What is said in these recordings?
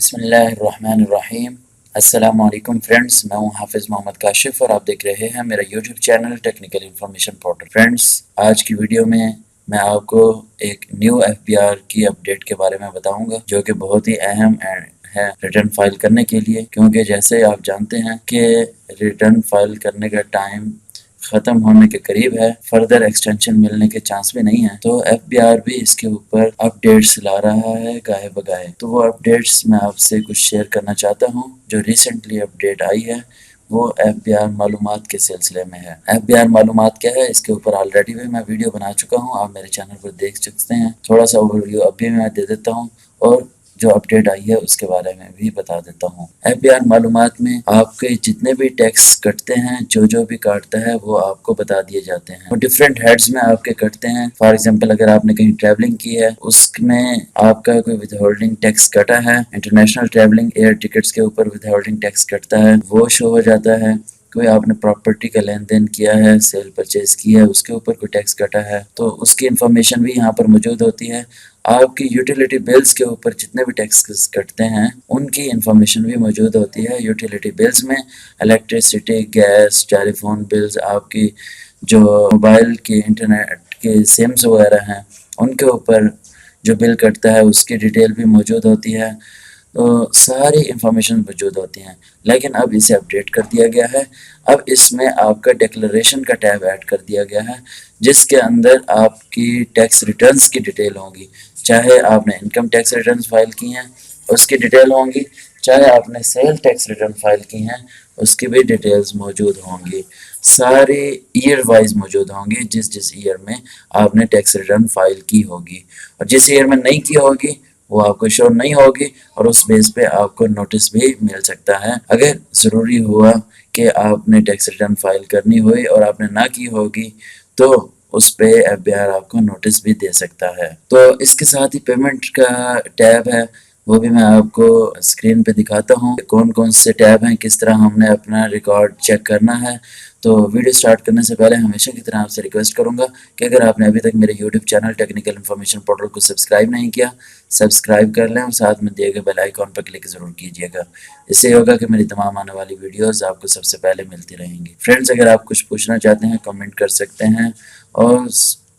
बिस्मिल्लाहिर्रहमानिर्रहीम। अस्सलाम वालेकुम फ्रेंड्स, मैं हूं हाफिज़ मोहम्मद काशिफ और आप देख रहे हैं मेरा YouTube channel technical information portal. Friends, आज की वीडियो में मैं आपको एक न्यू एफबीआर की अपडेट के बारे में बताऊंगा जो कि बहुत ही अहम है रिटर्न फाइल करने के लिए, क्योंकि जैसे आप जानते हैं कि रिटर्न फाइल करने का टाइम ख़त्म होने के करीब है, फर्दर एक्सटेंशन मिलने के चांस भी नहीं है। तो एफबीआर भी इसके ऊपर अपडेट्स ला रहा है गाहे बगाहे। तो वो अपडेट्स मैं आपसे कुछ शेयर करना चाहता हूँ। जो रिसेंटली अपडेट आई है वो एफबीआर मालूमात के सिलसिले में है। एफबीआर मालूमात क्या है, इसके ऊपर ऑलरेडी भी मैं वीडियो बना चुका हूँ, आप मेरे चैनल पर देख सकते हैं। थोड़ा सा ओवरव्यू अब भी मैं दे देता हूँ और जो अपडेट आई है उसके बारे में भी बता देता हूँ। एफबीआर मालूमात में आपके जितने भी टैक्स कटते हैं, जो भी काटता है वो आपको बता दिए जाते हैं। वो डिफरेंट हेड्स में आपके कटते हैं। फॉर एग्जांपल, अगर आपने कहीं ट्रैवलिंग की है, उसमें आपका कोई विदहोल्डिंग टैक्स कटा है, इंटरनेशनल ट्रैवलिंग एयर टिकट्स के ऊपर विदहोल्डिंग टैक्स कटता है, वो शो हो जाता है। कोई आपने प्रॉपर्टी का लेन देन किया है, सेल परचेज किया है, उसके ऊपर कोई टैक्स कटा है तो उसकी इन्फॉर्मेशन भी यहाँ पर मौजूद होती है। आपकी यूटिलिटी बिल्स के ऊपर जितने भी टैक्स कटते हैं उनकी इन्फॉर्मेशन भी मौजूद होती है। यूटिलिटी बिल्स में इलेक्ट्रिसिटी, गैस, टेलीफोन बिल्स, आपकी जो मोबाइल के इंटरनेट के सिम्स वगैरह हैं उनके ऊपर जो बिल कटता है उसकी डिटेल भी मौजूद होती है। तो सारी इंफॉर्मेशन मौजूद होती हैं। लेकिन अब इसे अपडेट कर दिया गया है। अब इसमें आपका डिक्लेरेशन का टैब ऐड कर दिया गया है, जिसके अंदर आपकी टैक्स रिटर्न्स की डिटेल होंगी। चाहे आपने इनकम टैक्स रिटर्न्स फाइल की हैं उसकी डिटेल होंगी, चाहे आपने सेल टैक्स रिटर्न फाइल की हैं उसकी भी डिटेल्स मौजूद होंगी। सारे ईयर वाइज मौजूद होंगी, जिस जिस ईयर में आपने टैक्स रिटर्न फाइल की होगी, और जिस ईयर में नहीं की होगी वो आपको शो नहीं होगी और उस बेस पे आपको नोटिस भी मिल सकता है। अगर ज़रूरी हुआ कि आपने टैक्स रिटर्न फाइल करनी हुई और आपने ना की होगी तो उस पे एफबीआर आपको नोटिस भी दे सकता है। तो इसके साथ ही पेमेंट का टैब है, वो भी मैं आपको स्क्रीन पे दिखाता हूँ कौन कौन से टैब हैं, किस तरह हमने अपना रिकॉर्ड चेक करना है। तो वीडियो स्टार्ट करने से पहले हमेशा की तरह आपसे रिक्वेस्ट करूंगा कि अगर आपने अभी तक मेरे YouTube channel technical information portal को सब्सक्राइब नहीं किया, सब्सक्राइब कर लें और साथ में दिए गए बेल आइकॉन पर क्लिक ज़रूर कीजिएगा। इससे होगा कि मेरी तमाम आने वाली वीडियोस आपको सबसे पहले मिलती रहेंगी। फ्रेंड्स, अगर आप कुछ पूछना चाहते हैं कमेंट कर सकते हैं, और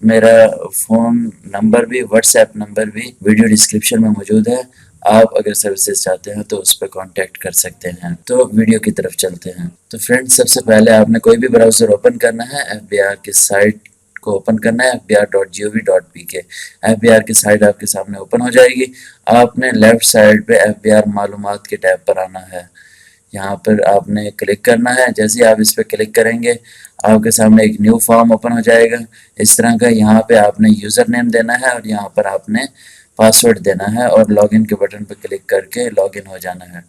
मेरा फ़ोन नंबर भी, व्हाट्सएप नंबर भी वीडियो डिस्क्रिप्शन में मौजूद है। आप अगर सर्विसेज चाहते हैं तो उस पर कांटेक्ट कर सकते हैं। तो वीडियो की तरफ चलते हैं। तो फ्रेंड्स, सबसे पहले आपने कोई भी ब्राउज़र ओपन करना है, एफबीआर की साइट को ओपन करना है, fbr.gov.pk। एफबीआर की साइट आपके सामने ओपन हो जाएगी। आपने लेफ्ट साइड पे एफबीआर मालूमात के टैब पर आना है, यहाँ पर आपने क्लिक करना है। जैसे ही आप इस पर क्लिक करेंगे आपके सामने एक न्यू फॉर्म ओपन हो जाएगा इस तरह का। यहाँ पे आपने यूज़र नेम देना है और यहाँ पर आपने पासवर्ड देना है और लॉगिन के बटन पर क्लिक करके लॉगिन हो जाना है।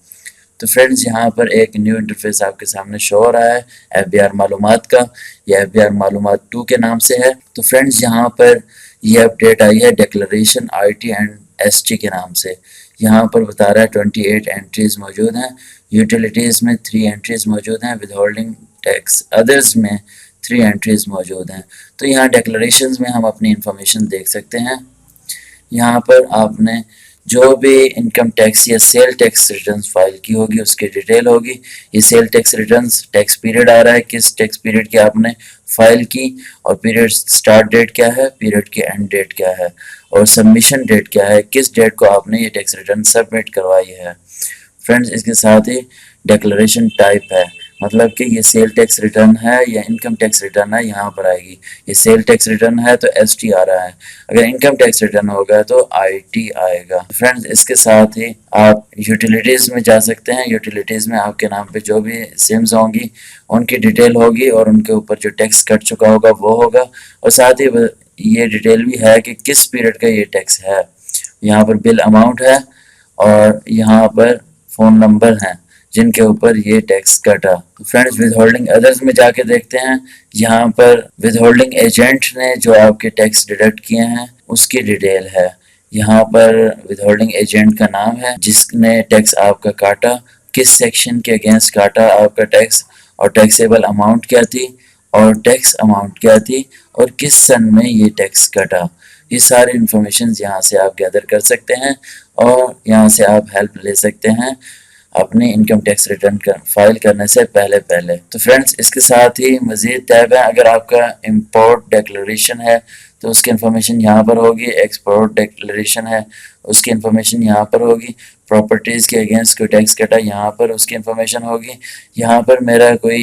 तो फ्रेंड्स, यहाँ पर एक न्यू इंटरफेस आपके सामने शो हो रहा है एफबीआर मालूमात का। यह एफबीआर मालूमात 2 के नाम से है। तो फ्रेंड्स, यहाँ पर यह अपडेट आई है डिक्लेरेशन IT एंड ST के नाम से। यहाँ पर बता रहा है 28 एंट्रीज मौजूद हैं। यूटिलिटीज़ में 3 एंट्रीज मौजूद हैं, विदहोल्डिंग टैक्स अदर्स में 3 एंट्रीज मौजूद हैं। तो यहाँ डिक्लेरेशंस में हम अपनी इंफॉर्मेशन देख सकते हैं। यहाँ पर आपने जो भी इनकम टैक्स या सेल टैक्स रिटर्न्स फाइल की होगी उसकी डिटेल होगी। ये sale tax returns, tax period आ रहा है, किस टैक्स पीरियड की आपने फाइल की, और पीरियड स्टार्ट डेट क्या है, पीरियड की एंड डेट क्या है, और सबमिशन डेट क्या है, किस डेट को आपने ये टैक्स रिटर्न सबमिट करवाई है। फ्रेंड्स, इसके साथ ही डिक्लेरेशन टाइप है, मतलब कि ये सेल टैक्स रिटर्न है या इनकम टैक्स रिटर्न है, यहाँ पर आएगी। ये सेल टैक्स रिटर्न है तो ST आ रहा है, अगर इनकम टैक्स रिटर्न होगा तो IT आएगा। फ्रेंड्स, इसके साथ ही आप यूटिलिटीज़ में जा सकते हैं। यूटिलिटीज़ में आपके नाम पे जो भी सिम्स होंगी उनकी डिटेल होगी और उनके ऊपर जो टैक्स कट चुका होगा वो होगा, और साथ ही ये डिटेल भी है कि किस पीरियड का ये टैक्स है। यहाँ पर बिल अमाउंट है और यहाँ पर फ़ोन नंबर हैं जिनके ऊपर ये टैक्स कटा। फ्रेंड्स, विदहोल्डिंग अदर्स में जाके देखते हैं। यहाँ पर विदहोल्डिंग एजेंट ने जो आपके टैक्स डिडक्ट किए हैं उसकी डिटेल है। यहाँ पर विदहोल्डिंग एजेंट का नाम है, जिसने टैक्स आपका काटा, किस सेक्शन के अगेंस्ट काटा आपका टैक्स, और टैक्सेबल अमाउंट क्या थी और टैक्स अमाउंट क्या थी, और किस सन में ये टैक्स कटा। ये सारी इन्फॉर्मेशन यहाँ से आप गैदर कर सकते हैं और यहाँ से आप हेल्प ले सकते हैं अपनी इनकम टैक्स रिटर्न फाइल करने से पहले। तो फ्रेंड्स, इसके साथ ही मज़ीद टैब है। अगर आपका इंपोर्ट डिक्लेरेशन है तो उसकी इन्फॉर्मेशन यहाँ पर होगी, एक्सपोर्ट डिक्लेरेशन है उसकी इन्फॉर्मेशन यहाँ पर होगी, प्रॉपर्टीज़ के अगेंस्ट कोई टैक्स कटा यहाँ पर उसकी इन्फॉर्मेशन होगी। यहाँ पर मेरा कोई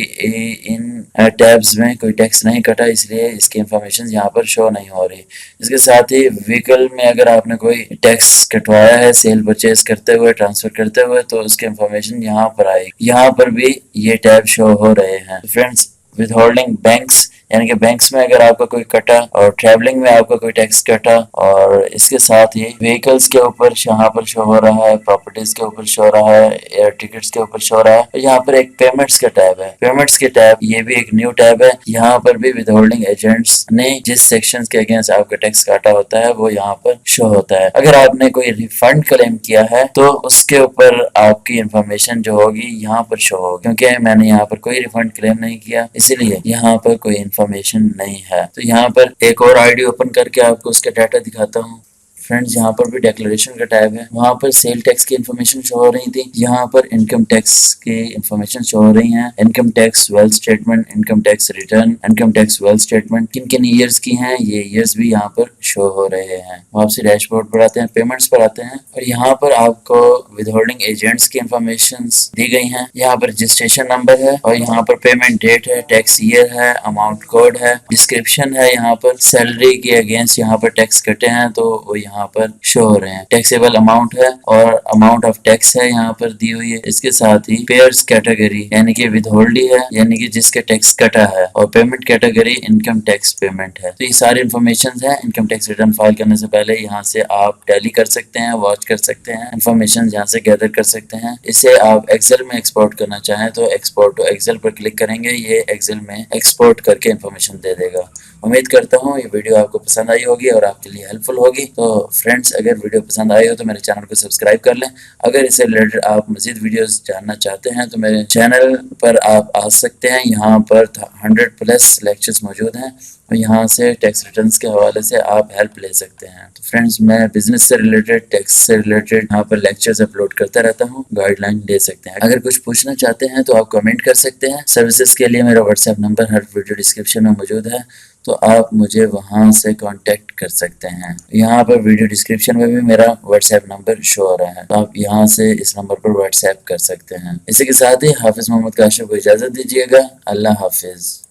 इन टैब्स में कोई टैक्स नहीं कटा, इसलिए इसकी इन्फॉर्मेशन यहाँ पर शो नहीं हो रही। इसके साथ ही व्हीकल में अगर आपने कोई टैक्स कटवाया है सेल परचेज करते हुए, ट्रांसफ़र करते हुए, तो उसकी इन्फॉर्मेशन यहाँ पर आएगी। यहाँ पर भी ये टैब शो हो रहे हैं। फ्रेंड्स, विद होल्डिंग बैंक्स, यानी कि बैंक्स में अगर आपका कोई कटा और ट्रैवलिंग में आपका कोई टैक्स कटा, और इसके साथ ही व्हीकल्स के ऊपर यहाँ पर शो हो रहा है, प्रॉपर्टीज के ऊपर शो हो रहा है, एयर टिकट्स के ऊपर शो हो रहा है। और यहाँ पर एक पेमेंट्स का टैब है, पेमेंट्स के टैब, ये भी एक न्यू टैब है। यहाँ पर भी विद होल्डिंग एजेंट्स ने जिस सेक्शन के अगेंस्ट आपका टैक्स काटा होता है वो यहाँ पर शो होता है। अगर आपने कोई रिफंड क्लेम किया है तो उसके ऊपर आपकी इंफॉर्मेशन जो होगी यहाँ पर शो होगी। क्योंकि मैंने यहाँ पर कोई रिफंड क्लेम नहीं किया, इसीलिए यहाँ पर कोई इन्फॉर्मेशन नहीं है। तो यहाँ पर एक और आईडी ओपन करके आपको उसका डाटा दिखाता हूँ। फ्रेंड्स, यहाँ पर भी डिक्लेरेशन का टैब है। वहाँ पर सेल टैक्स की इन्फॉर्मेशन शो हो रही थी, यहाँ पर इनकम टैक्स की इन्फॉर्मेशन शो हो रही है। Income tax wealth statement, income tax return, income tax wealth statement किन किन ईयर्स की हैं, ये ईयर्स भी यहाँ पर शो हो रहे हैं। वापसी डैशबोर्ड पर आते हैं, पेमेंट्स पर आते हैं, और यहाँ पर आपको विद होल्डिंग एजेंट्स की इन्फॉर्मेशन दी गई है। यहाँ पर रजिस्ट्रेशन नंबर है, और यहाँ पर पेमेंट डेट है, टैक्स ईयर है, अमाउंट कोड है, डिस्क्रिप्शन है। यहाँ पर सैलरी के अगेंस्ट यहाँ पर टैक्स कटे हैं तो वो यहाँ पर शो हो रहे हैं। टैक्सेबल अमाउंट है और अमाउंट ऑफ टैक्स है यहाँ पर दी हुई है। इसके साथ ही पेयर्स कैटेगरी, यानी कि विद होल्डी है, यानी कि जिसका टैक्स कटा है, और payment category income tax payment है। तो ये सारी इन्फॉर्मेशन है इनकम टैक्स रिटर्न फाइल करने से पहले। यहाँ से आप टैली कर सकते हैं, वॉच कर सकते हैं, इन्फॉर्मेशन यहाँ से गैदर कर सकते हैं। इसे आप एक्सेल में एक्सपोर्ट करना चाहें तो एक्सपोर्ट टू एक्सेल पर क्लिक करेंगे, ये एक्सेल में एक्सपोर्ट करके इन्फॉर्मेशन दे देगा। उम्मीद करता हूँ ये वीडियो आपको पसंद आई होगी और आपके लिए हेल्पफुल होगी। तो फ्रेंड्स, अगर वीडियो पसंद आई हो तो मेरे चैनल को सब्सक्राइब कर लें। अगर इससे रिलेटेड आप मज़ीद वीडियोस जानना चाहते हैं तो मेरे चैनल पर आप आ सकते हैं। यहाँ पर 100+ लेक्चर्स मौजूद हैं, और यहाँ से टैक्स रिटर्न्स के हवाले से आप हेल्प ले सकते हैं। तो फ्रेंड्स, मैं बिजनेस से रिलेटेड, टैक्स से रिलेटेड यहाँ पर लेक्चर्स अपलोड करता रहता हूँ, गाइडलाइन दे सकते हैं। अगर कुछ पूछना चाहते हैं तो आप कमेंट कर सकते हैं। सर्विसेज के लिए मेरा व्हाट्सएप नंबर हर वीडियो डिस्क्रिप्शन में मौजूद है, तो आप मुझे वहां से कांटेक्ट कर सकते हैं। यहाँ पर वीडियो डिस्क्रिप्शन में भी मेरा व्हाट्सएप नंबर शो हो रहा है, तो आप यहाँ से इस नंबर पर व्हाट्सएप कर सकते हैं। इसी के साथ ही हाफिज मोहम्मद काशिफ को इजाज़त दीजिएगा। अल्लाह हाफिज।